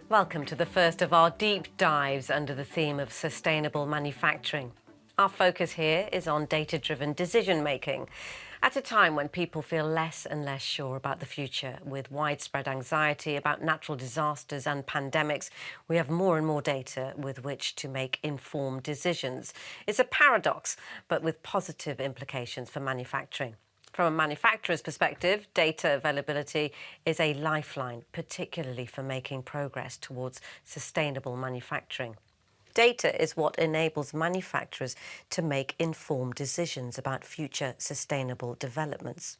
Welcome to the first of our deep dives under the theme of sustainable manufacturing. Our focus here is on data-driven decision-making. At a time when people feel less and less sure about the future, with widespread anxiety about natural disasters and pandemics, we have more and more data with which to make informed decisions. It's a paradox, but with positive implications for manufacturing. From a manufacturer's perspective, data availability is a lifeline, particularly for making progress towards sustainable manufacturing. Data is what enables manufacturers to make informed decisions about future sustainable developments.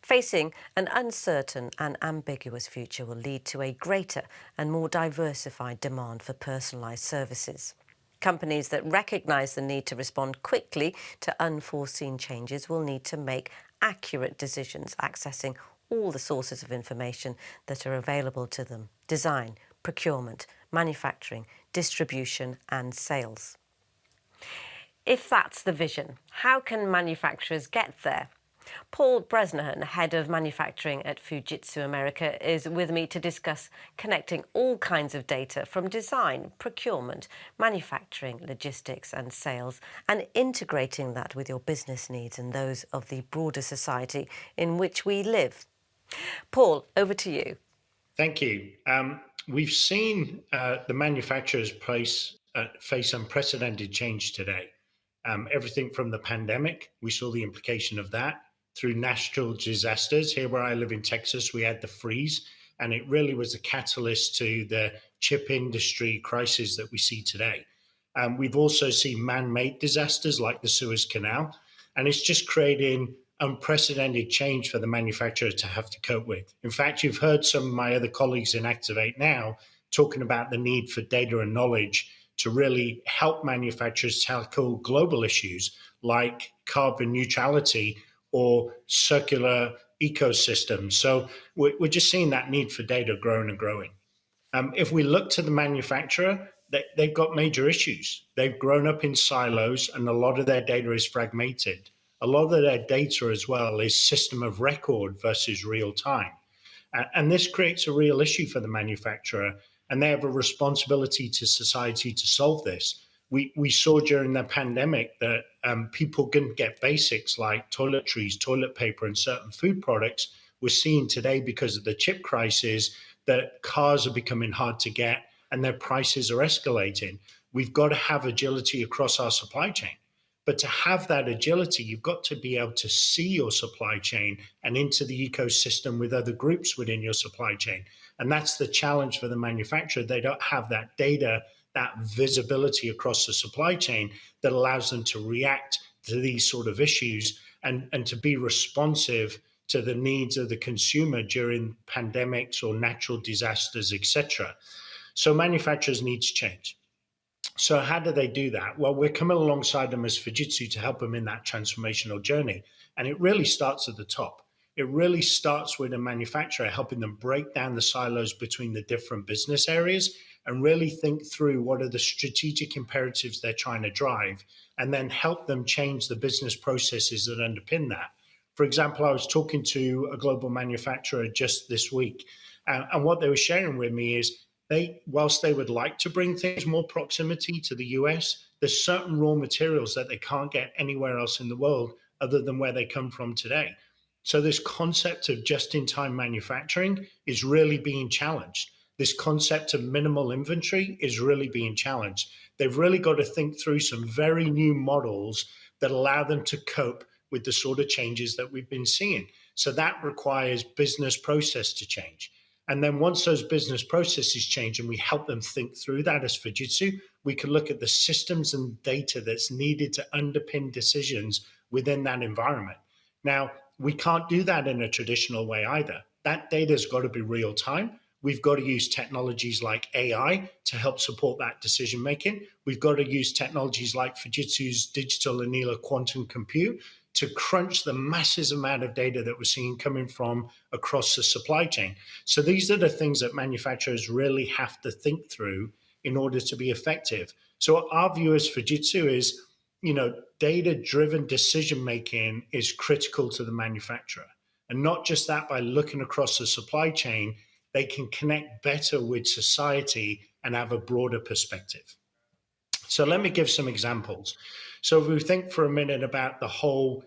Facing an uncertain and ambiguous future will lead to a greater and more diversified demand for personalised services. Companies that recognise the need to respond quickly to unforeseen changes will need to make accurate decisions, accessing all the sources of information that are available to them: design, procurement, manufacturing, distribution and sales. If that's the vision, how can manufacturers get there? Paul Bresnahan, Head of Manufacturing at Fujitsu America, is with me to discuss connecting all kinds of data from design, procurement, manufacturing, logistics and sales, and integrating that with your business needs and those of the broader society in which we live. Paul, over to you. Thank you. We've seen the manufacturers face unprecedented change today. Everything from the pandemic, we saw the implication of that, through natural disasters. Here where I live in Texas, we had the freeze, and it really was a catalyst to the chip industry crisis that we see today. We've also seen man-made disasters like the Suez Canal, and it's just creating unprecedented change for the manufacturer to have to cope with. In fact, you've heard some of my other colleagues in Activate Now talking about the need for data and knowledge to really help manufacturers tackle global issues like carbon neutrality or circular ecosystems. So we're just seeing that need for data growing and growing. If we look to the manufacturer, they've got major issues. They've grown up in silos and a lot of their data is fragmented. A lot of their data as well is system of record versus real time. And this creates a real issue for the manufacturer, and they have a responsibility to society to solve this. We saw during the pandemic that people couldn't get basics like toiletries, toilet paper, and certain food products. We're seeing today, because of the chip crisis, that cars are becoming hard to get and their prices are escalating. We've got to have agility across our supply chain. But to have that agility, you've got to be able to see your supply chain and into the ecosystem with other groups within your supply chain. And that's the challenge for the manufacturer. They don't have that data, that visibility across the supply chain that allows them to react to these sort of issues and to be responsive to the needs of the consumer during pandemics or natural disasters, etc. So manufacturers need to change. So how do they do that? Well, we're coming alongside them as Fujitsu to help them in that transformational journey. And it really starts at the top. It really starts with a manufacturer helping them break down the silos between the different business areas and really think through what are the strategic imperatives they're trying to drive, and then help them change the business processes that underpin that. For example, I was talking to a global manufacturer just this week, and what they were sharing with me is whilst they would like to bring things more proximity to the US, there's certain raw materials that they can't get anywhere else in the world other than where they come from today. So this concept of just-in-time manufacturing is really being challenged. This concept of minimal inventory is really being challenged. They've really got to think through some very new models that allow them to cope with the sort of changes that we've been seeing. So that requires business process to change. And then once those business processes change and we help them think through that as Fujitsu, we can look at the systems and data that's needed to underpin decisions within that environment. Now, we can't do that in a traditional way either. That data's got to be real time. We've got to use technologies like AI to help support that decision making. We've got to use technologies like Fujitsu's digital annealer quantum compute to crunch the massive amount of data that we're seeing coming from across the supply chain. So these are the things that manufacturers really have to think through in order to be effective. So our view as Fujitsu is, data-driven decision-making is critical to the manufacturer. And not just that, by looking across the supply chain, they can connect better with society and have a broader perspective. So let me give some examples. So if we think for a minute about the whole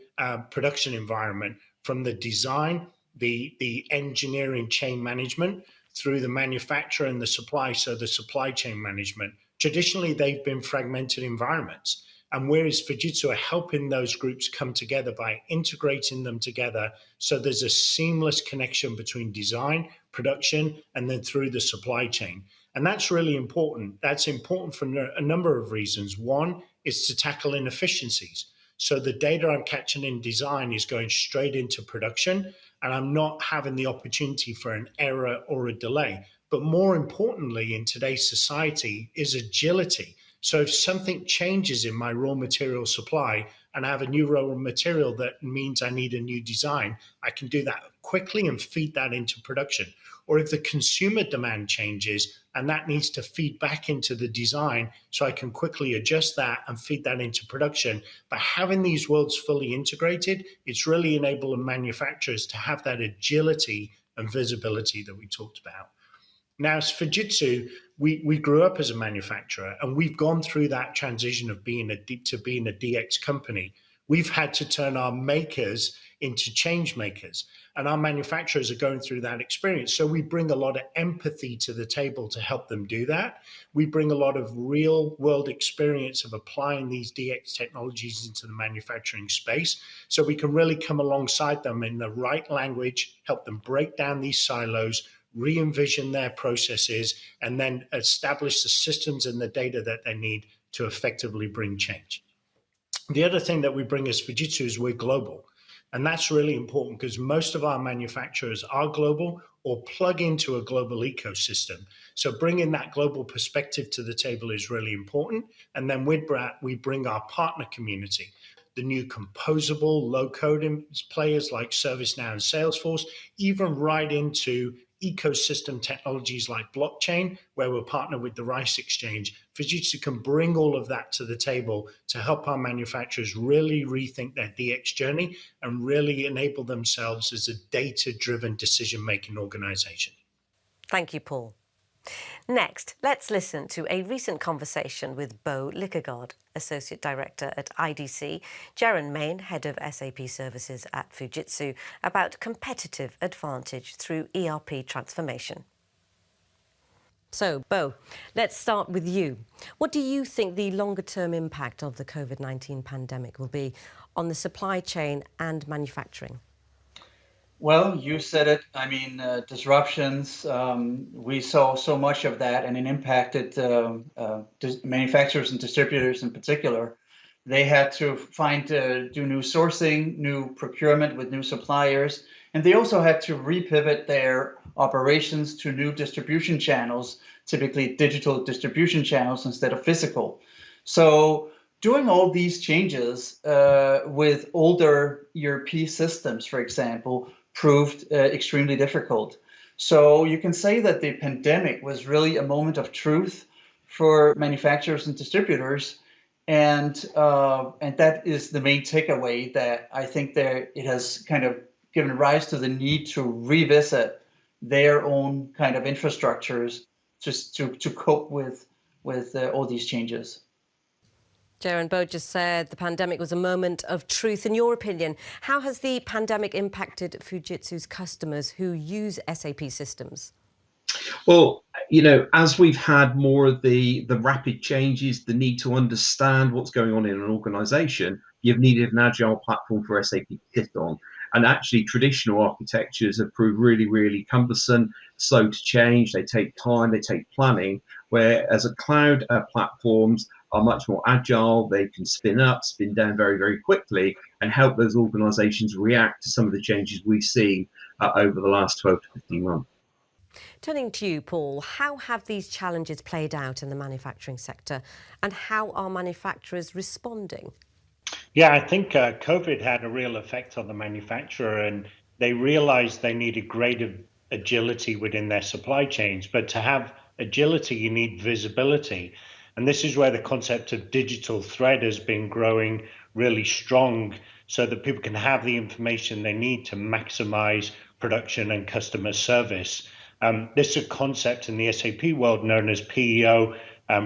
production environment, from the design, the engineering chain management, through the manufacturer and the supply, so the supply chain management, traditionally they've been fragmented environments. And whereas Fujitsu are helping those groups come together by integrating them together, so there's a seamless connection between design, production, and then through the supply chain. And that's really important. That's important for a number of reasons. One is to tackle inefficiencies. So the data I'm catching in design is going straight into production, and I'm not having the opportunity for an error or a delay. But more importantly, in today's society, is agility. So if something changes in my raw material supply and I have a new raw material that means I need a new design, I can do that quickly and feed that into production. Or if the consumer demand changes and that needs to feed back into the design, so I can quickly adjust that and feed that into production. By having these worlds fully integrated, it's really enabling manufacturers to have that agility and visibility that we talked about. Now, as Fujitsu, we grew up as a manufacturer, and we've gone through that transition of being a DX company. We've had to turn our makers into change makers, and our manufacturers are going through that experience. So we bring a lot of empathy to the table to help them do that. We bring a lot of real world experience of applying these DX technologies into the manufacturing space, so we can really come alongside them in the right language, help them break down these silos, re-envision their processes, and then establish the systems and the data that they need to effectively bring change. The other thing that we bring as Fujitsu is we're global. And that's really important because most of our manufacturers are global or plug into a global ecosystem. So bringing that global perspective to the table is really important. And then with that, we bring our partner community, the new composable low-code players like ServiceNow and Salesforce, even right into ecosystem technologies like blockchain, where we're partnered with the Rice Exchange. Fujitsu can bring all of that to the table to help our manufacturers really rethink their DX journey and really enable themselves as a data-driven decision-making organization. Thank you, Paul. Next, let's listen to a recent conversation with Bo Lickergaard, Associate Director at IDC, Jaron Main, Head of SAP Services at Fujitsu, about competitive advantage through ERP transformation. So, Bo, let's start with you. What do you think the longer-term impact of the COVID-19 pandemic will be on the supply chain and manufacturing? Well, you said it. I mean, disruptions, we saw so much of that, and it impacted manufacturers and distributors in particular. They had to do new sourcing, new procurement with new suppliers, and they also had to repivot their operations to new distribution channels, typically digital distribution channels instead of physical. So doing all these changes with older ERP systems, for example, proved extremely difficult. So you can say that the pandemic was really a moment of truth for manufacturers and distributors, and that is the main takeaway, that I think it has kind of given rise to the need to revisit their own kind of infrastructures just to cope with all these changes. Jaron, Bo just said the pandemic was a moment of truth. In your opinion, how has the pandemic impacted Fujitsu's customers who use SAP systems? Well, as we've had more of the rapid changes, the need to understand what's going on in an organization, you've needed an agile platform for SAP to hit on. And actually, traditional architectures have proved really, really cumbersome, slow to change. They take time, they take planning, whereas cloud platforms are much more agile. They can spin up, spin down very, very quickly and help those organizations react to some of the changes we've seen over the last 12 to 15 months. Turning to you, Paul, how have these challenges played out in the manufacturing sector, and how are manufacturers responding? Yeah, I think COVID had a real effect on the manufacturer, and they realized they needed greater agility within their supply chains. But to have agility, you need visibility. And this is where the concept of digital thread has been growing really strong, so that people can have the information they need to maximize production and customer service. This is a concept in the SAP world known as PEO,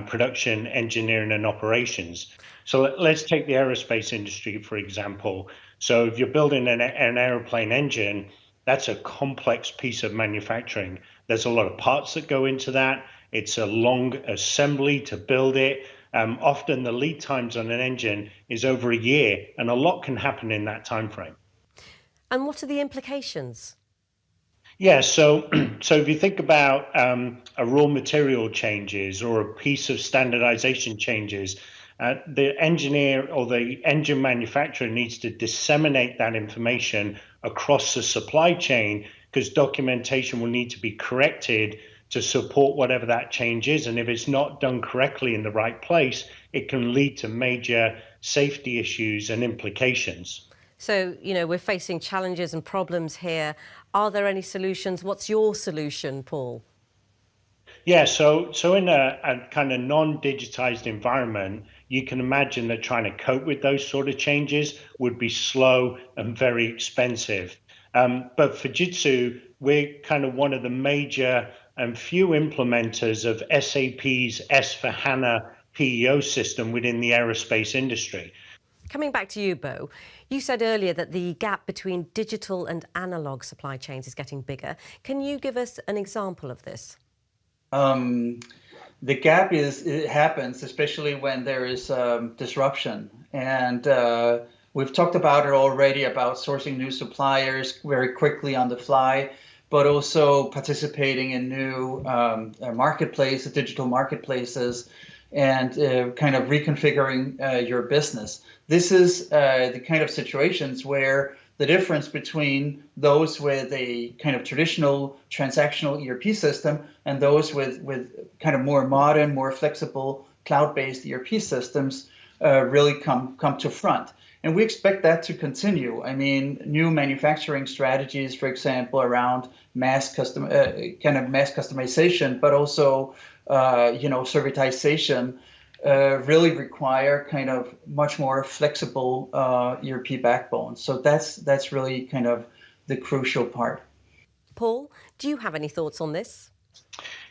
production, engineering, and operations. So let's take the aerospace industry, for example. So if you're building an airplane engine, that's a complex piece of manufacturing. There's a lot of parts that go into that. It's a long assembly to build it. Often the lead times on an engine is over a year, and a lot can happen in that time frame. And what are the implications? Yeah, so if you think about a raw material changes or a piece of standardization changes, the engineer or the engine manufacturer needs to disseminate that information across the supply chain, because documentation will need to be corrected to support whatever that change is. And if it's not done correctly in the right place, it can lead to major safety issues and implications. So, we're facing challenges and problems here. Are there any solutions? What's your solution, Paul? Yeah, so in a kind of non-digitized environment, you can imagine that trying to cope with those sort of changes would be slow and very expensive. But Fujitsu, we're kind of one of the major and few implementers of SAP's S/4HANA PEO system within the aerospace industry. Coming back to you, Bo, you said earlier that the gap between digital and analog supply chains is getting bigger. Can you give us an example of this? The gap it happens especially when there is disruption, and we've talked about it already, about sourcing new suppliers very quickly on the fly, but also participating in new marketplaces, digital marketplaces, and kind of reconfiguring your business. This is the kind of situations where the difference between those with a kind of traditional transactional ERP system and those with kind of more modern, more flexible cloud-based ERP systems really come to front. And we expect that to continue. I mean, new manufacturing strategies, for example, around mass customization, but also servitization, really require kind of much more flexible ERP backbone. So that's really kind of the crucial part. Paul, do you have any thoughts on this?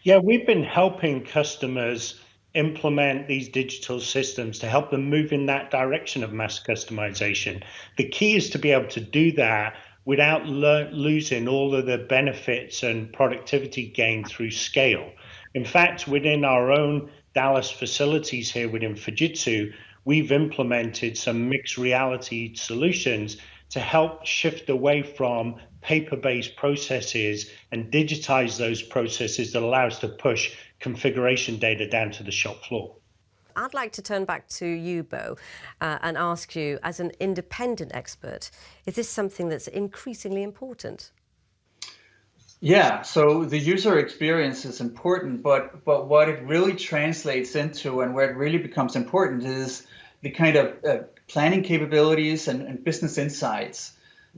Yeah, we've been helping customers implement these digital systems to help them move in that direction of mass customization. The key is to be able to do that without losing all of the benefits and productivity gained through scale. In fact, within our own Dallas facilities here within Fujitsu, we've implemented some mixed reality solutions to help shift away from paper-based processes and digitize those processes that allow us to push configuration data down to the shop floor. I'd like to turn back to you, Bo, and ask you, as an independent expert, is this something that's increasingly important? Yeah, so the user experience is important, but what it really translates into and where it really becomes important is the kind of planning capabilities and business insights.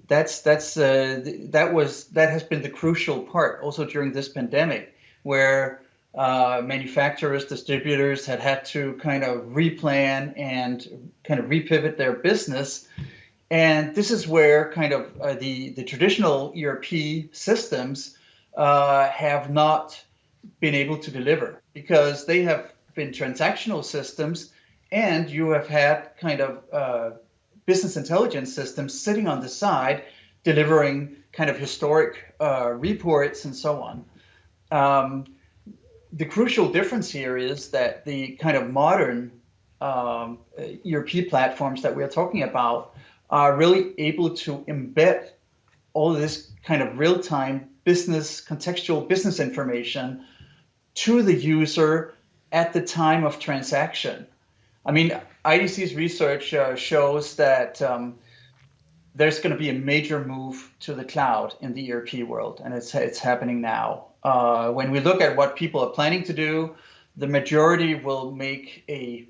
That has been the crucial part also during this pandemic, where manufacturers, distributors had to kind of replan and kind of repivot their business. And this is where kind of the traditional ERP systems have not been able to deliver, because they have been transactional systems, and you have had kind of business intelligence systems sitting on the side delivering kind of historic reports and so on. The crucial difference here is that the kind of modern ERP platforms that we are talking about are really able to embed all of this kind of real-time business, contextual business information to the user at the time of transaction. I mean, IDC's research shows that there's going to be a major move to the cloud in the ERP world, and it's happening now. When we look at what people are planning to do, the majority will make a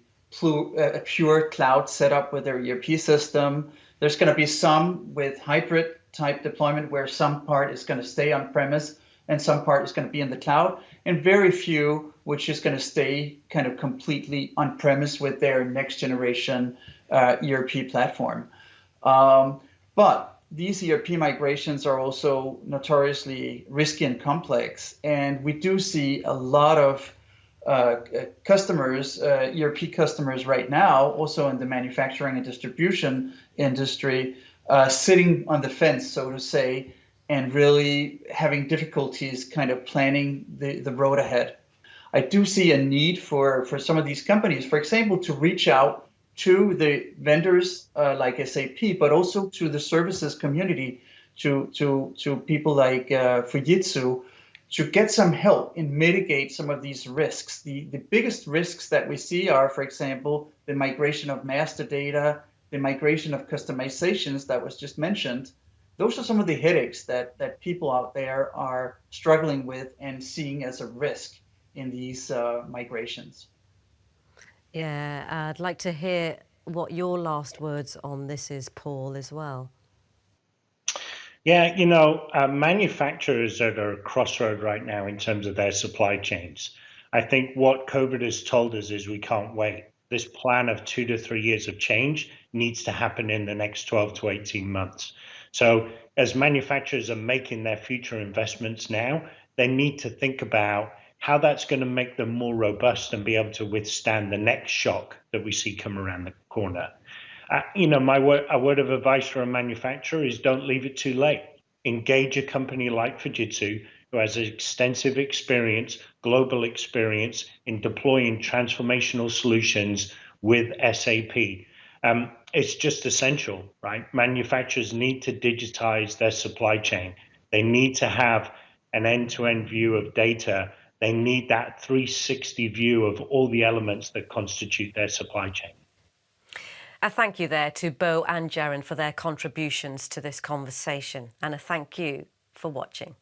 pure cloud setup with their ERP system. There's going to be some with hybrid type deployment where some part is going to stay on premise and some part is going to be in the cloud, and very few which is going to stay kind of completely on premise with their next generation ERP platform. But these ERP migrations are also notoriously risky and complex. And we do see a lot of customers, ERP customers right now, also in the manufacturing and distribution industry, sitting on the fence, so to say, and really having difficulties kind of planning the road ahead. I do see a need for some of these companies, for example, to reach out to the vendors like SAP, but also to the services community, to people like Fujitsu, to get some help and mitigate some of these risks. The biggest risks that we see are, for example, the migration of master data, the migration of customizations that was just mentioned. Those are some of the headaches that people out there are struggling with and seeing as a risk in these migrations. Yeah, I'd like to hear what your last words on this is, Paul, as well. Yeah, manufacturers are at a crossroad right now in terms of their supply chains. I think what COVID has told us is we can't wait. This plan of 2 to 3 years of change needs to happen in the next 12 to 18 months. So as manufacturers are making their future investments now, they need to think about how that's going to make them more robust and be able to withstand the next shock that we see come around the corner. A word of advice for a manufacturer is don't leave it too late. Engage a company like Fujitsu, who has extensive experience, global experience in deploying transformational solutions with SAP. It's just essential, right? Manufacturers need to digitize their supply chain. They need to have an end-to-end view of data. They need that 360 view of all the elements that constitute their supply chain. A thank you there to Bo and Jaren for their contributions to this conversation, and a thank you for watching.